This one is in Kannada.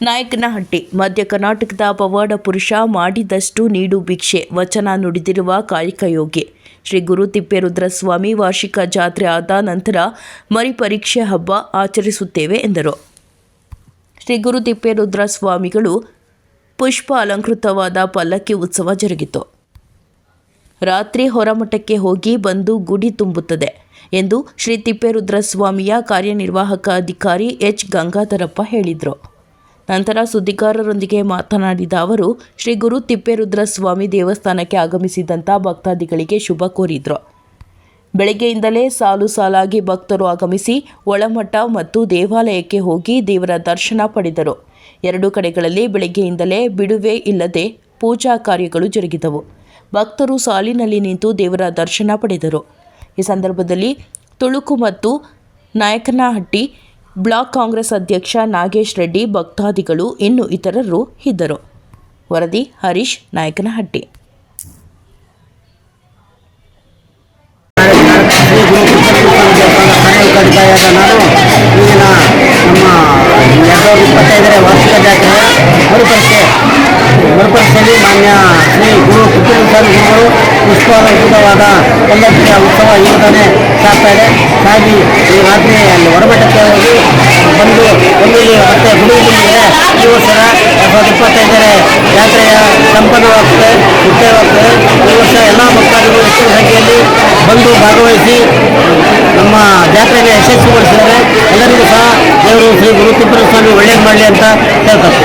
ನಾಯಕನಹಟ್ಟಿ ಮಧ್ಯ ಕರ್ನಾಟಕದ ಪವಾಡ ಪುರುಷ ಮಾಡಿದಷ್ಟು ನೀಡು ಭಿಕ್ಷೆ ವಚನ ನುಡಿದಿರುವ ಕಾಯಕಯೋಗಿ ಶ್ರೀ ಗುರು ತಿಪ್ಪೇರುದ್ರಸ್ವಾಮಿ ವಾರ್ಷಿಕ ಜಾತ್ರೆ ಆದ ನಂತರ ಮರಿಪರೀಕ್ಷೆ ಹಬ್ಬ ಆಚರಿಸುತ್ತೇವೆ ಎಂದರು. ಶ್ರೀ ಗುರು ತಿಪ್ಪೇರುದ್ರಸ್ವಾಮಿಗಳು ಪುಷ್ಪ ಅಲಂಕೃತವಾದ ಪಲ್ಲಕ್ಕಿ ಉತ್ಸವ ಜರುಗಿತು. ರಾತ್ರಿ ಹೊರಮಠಕ್ಕೆ ಹೋಗಿ ಬಂದು ಗುಡಿ ತುಂಬುತ್ತದೆ ಎಂದು ಶ್ರೀ ತಿಪ್ಪೇರುದ್ರಸ್ವಾಮಿಯ ಕಾರ್ಯನಿರ್ವಾಹಕ ಅಧಿಕಾರಿ ಎಚ್. ಗಂಗಾಧರಪ್ಪ ಹೇಳಿದರು. ನಂತರ ಸುದ್ದಿಗಾರರೊಂದಿಗೆ ಮಾತನಾಡಿದ ಅವರು, ಶ್ರೀ ಗುರು ತಿಪ್ಪೇರುದ್ರಸ್ವಾಮಿ ದೇವಸ್ಥಾನಕ್ಕೆ ಆಗಮಿಸಿದಂಥ ಭಕ್ತಾದಿಗಳಿಗೆ ಶುಭ ಕೋರಿದರು. ಬೆಳಗ್ಗೆಯಿಂದಲೇ ಸಾಲು ಸಾಲಾಗಿ ಭಕ್ತರು ಆಗಮಿಸಿ ಒಳಮಠ ಮತ್ತು ದೇವಾಲಯಕ್ಕೆ ಹೋಗಿ ದೇವರ ದರ್ಶನ ಪಡೆದರು. ಎರಡು ಕಡೆಗಳಲ್ಲಿ ಬೆಳಗ್ಗೆಯಿಂದಲೇ ಬಿಡುವೆ ಇಲ್ಲದೆ ಪೂಜಾ ಕಾರ್ಯಗಳು ಜರುಗಿದವು. ಭಕ್ತರು ಸಾಲಿನಲ್ಲಿ ನಿಂತು ದೇವರ ದರ್ಶನ ಪಡೆದರು. ಈ ಸಂದರ್ಭದಲ್ಲಿ ತುಳುಕು ಮತ್ತು ನಾಯಕನಹಟ್ಟಿ ಬ್ಲಾಕ್ ಕಾಂಗ್ರೆಸ್ ಅಧ್ಯಕ್ಷ ನಾಗೇಶ್ ರೆಡ್ಡಿ, ಭಕ್ತಾದಿಗಳು ಇನ್ನು ಇತರರು ಇದ್ದರು. ವರದಿ ಹರೀಶ್, ನಾಯಕನಹಟ್ಟಿ. ವಾರ್ಷಿಕ ಜಾತ್ರೆ ಮರುಪರಿಸಲಿ ಮಾನ್ಯ ಶ್ರೀ ಗುರು ತಿಪ್ಪೇರುದ್ರಸ್ವಾಮಿಗಳು ಪುಷ್ಪಾಲಂಕೃತವಾದ ಪಲ್ಲಕ್ಕಿಯ ಉತ್ಸವ ಈಗ ತಾನೇ ಸಾಗ್ತಾ ಇದೆ. ಸಾಗಿ ಈ ರಾತ್ರಿ ಅಲ್ಲಿ ಹೊರಮಠಕ್ಕೆ ಹೋಗಿ ಬಂದು ಇಲ್ಲಿ ಮತ್ತೆ ಗುಡಿ ತುಂಬಿದೆ. ಈ ವರ್ಷದ 2025 ಜಾತ್ರೆಯ ಸಂಪನ್ನವಾಗ್ತದೆ, ಮುಕ್ತಾಯವಾಗ್ತದೆ. ಈ ವರ್ಷ ಎಲ್ಲ ಭಕ್ತಾದಿಗಳು ಹೆಚ್ಚಿನ ಸಂಖ್ಯೆಯಲ್ಲಿ ಬಂದು ಭಾಗವಹಿಸಿ ನಮ್ಮ ಜಾತ್ರೆಗೆ ಯಶಸ್ವಿಗೊಳಿಸಿದ್ದಾರೆ. ಎಲ್ಲರಿಗೂ ಸಹ ದೇವರು ಶ್ರೀ ಗುರು ತಿಪ್ಪೇರುದ್ರಸ್ವಾಮಿ ಒಳ್ಳೆಯದು ಮಾಡಲಿ ಅಂತ ಹೇಳ್ತಾರೆ.